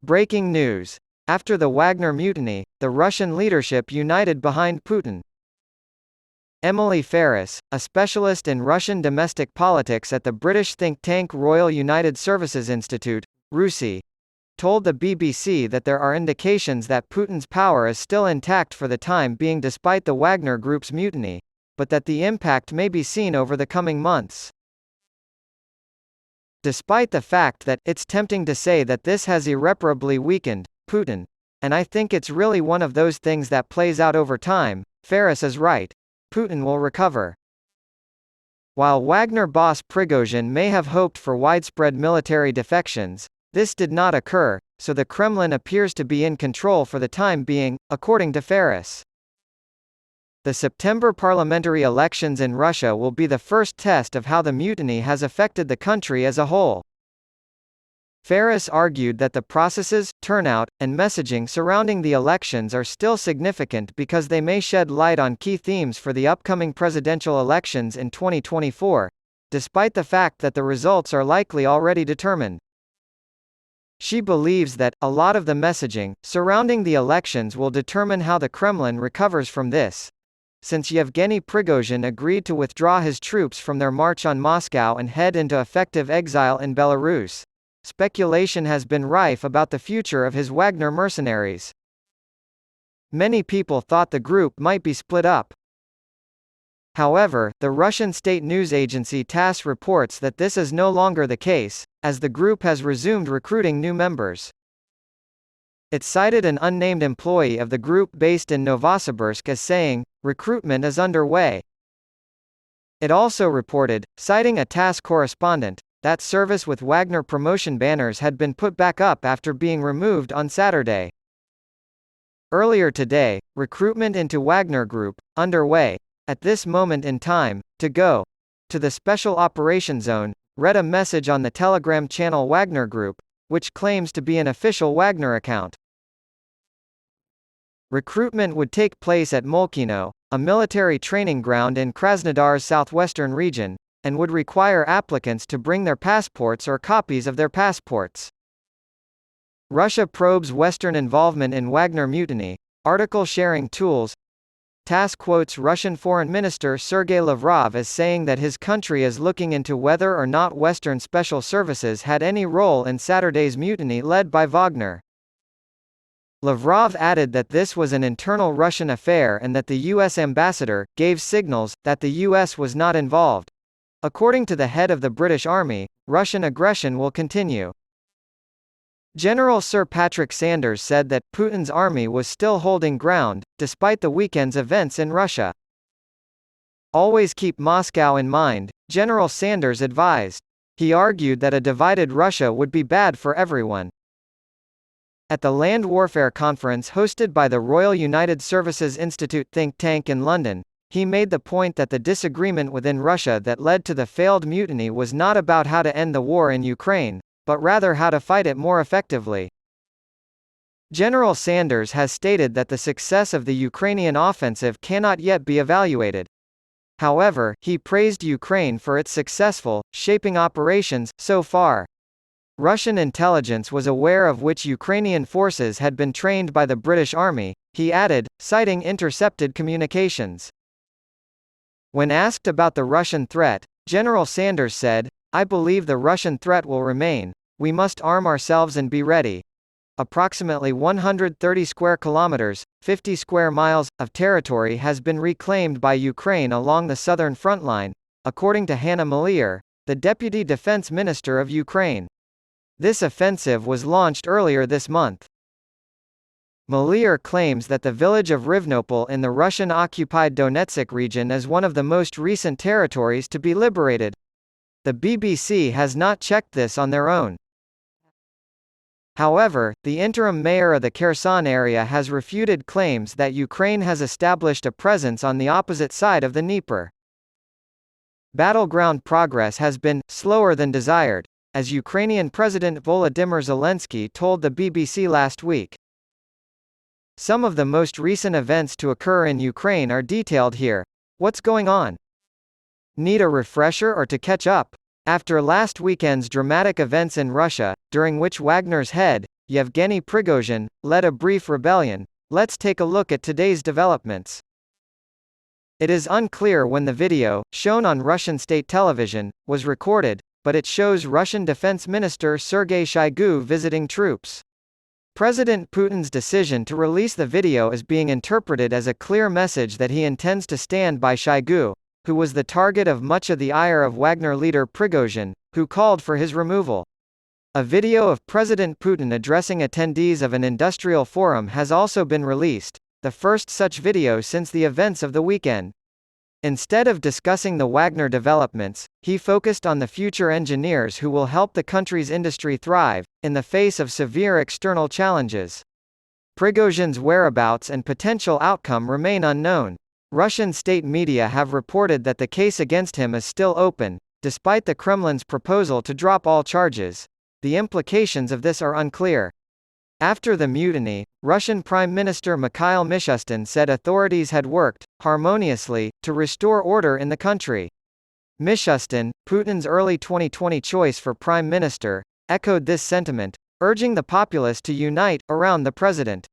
Breaking news. After the Wagner mutiny, the Russian leadership united behind Putin. Emily Ferris, a specialist in Russian domestic politics at the British think tank Royal United Services Institute, RUSI, told the BBC that there are indications that Putin's power is still intact for the time being despite the Wagner Group's mutiny, but that the impact may be seen over the coming months. Despite the fact that it's tempting to say that this has irreparably weakened Putin, and I think it's really one of those things that plays out over time, Ferris is right. Putin will recover. While Wagner boss Prigozhin may have hoped for widespread military defections, this did not occur, so the Kremlin appears to be in control for the time being, according to Ferris. The September parliamentary elections in Russia will be the first test of how the mutiny has affected the country as a whole. Ferris argued that the processes, turnout, and messaging surrounding the elections are still significant because they may shed light on key themes for the upcoming presidential elections in 2024, despite the fact that the results are likely already determined. She believes that a lot of the messaging surrounding the elections will determine how the Kremlin recovers from this. Since Yevgeny Prigozhin agreed to withdraw his troops from their march on Moscow and head into effective exile in Belarus, speculation has been rife about the future of his Wagner mercenaries. Many people thought the group might be split up. However, the Russian state news agency TASS reports that this is no longer the case, as the group has resumed recruiting new members. It cited an unnamed employee of the group based in Novosibirsk as saying, "Recruitment is underway." It also reported, citing a TASS correspondent, that service with Wagner promotion banners had been put back up after being removed on Saturday. Earlier today, recruitment into Wagner Group, underway, at this moment in time, to go to the Special Operations Zone, read a message on the Telegram channel Wagner Group, which claims to be an official Wagner account. Recruitment would take place at Molkino, a military training ground in Krasnodar's southwestern region, and would require applicants to bring their passports or copies of their passports. Russia probes Western involvement in Wagner mutiny. Article sharing tools. TASS quotes Russian Foreign Minister Sergei Lavrov as saying that his country is looking into whether or not Western special services had any role in Saturday's mutiny led by Wagner. Lavrov added that this was an internal Russian affair and that the U.S. ambassador gave signals that the U.S. was not involved. According to the head of the British Army, Russian aggression will continue. General Sir Patrick Sanders said that Putin's army was still holding ground, despite the weekend's events in Russia. Always keep Moscow in mind, General Sanders advised. He argued that a divided Russia would be bad for everyone. At the Land Warfare Conference hosted by the Royal United Services Institute think tank in London, he made the point that the disagreement within Russia that led to the failed mutiny was not about how to end the war in Ukraine, but rather how to fight it more effectively. General Sanders has stated that the success of the Ukrainian offensive cannot yet be evaluated. However, he praised Ukraine for its successful, shaping operations, so far. Russian intelligence was aware of which Ukrainian forces had been trained by the British Army, he added, citing intercepted communications. When asked about the Russian threat, General Sanders said, "I believe the Russian threat will remain. We must arm ourselves and be ready." Approximately 130 square kilometers, 50 square miles, of territory has been reclaimed by Ukraine along the southern front line, according to Hanna Maliar, the Deputy Defense Minister of Ukraine. This offensive was launched earlier this month. Maliar claims that the village of Rivnopol in the Russian-occupied Donetsk region is one of the most recent territories to be liberated. The BBC has not checked this on their own. However, the interim mayor of the Kherson area has refuted claims that Ukraine has established a presence on the opposite side of the Dnieper. Battleground progress has been slower than desired, as Ukrainian President Volodymyr Zelensky told the BBC last week. Some of the most recent events to occur in Ukraine are detailed here. What's going on? Need a refresher or to catch up? After last weekend's dramatic events in Russia, during which Wagner's head, Yevgeny Prigozhin, led a brief rebellion. Let's take a look at today's developments. It is unclear when the video, shown on Russian state television, was recorded, but it shows Russian Defense Minister Sergei Shoigu visiting troops. President Putin's decision to release the video is being interpreted as a clear message that he intends to stand by Shoigu, who was the target of much of the ire of Wagner leader Prigozhin, who called for his removal. A video of President Putin addressing attendees of an industrial forum has also been released, the first such video since the events of the weekend. Instead of discussing the Wagner developments, he focused on the future engineers who will help the country's industry thrive, in the face of severe external challenges. Prigozhin's whereabouts and potential outcome remain unknown. Russian state media have reported that the case against him is still open, despite the Kremlin's proposal to drop all charges. The implications of this are unclear. After the mutiny, Russian Prime Minister Mikhail Mishustin said authorities had worked harmoniously to restore order in the country. Mishustin, Putin's early 2020 choice for prime minister, echoed this sentiment, urging the populace to unite around the president.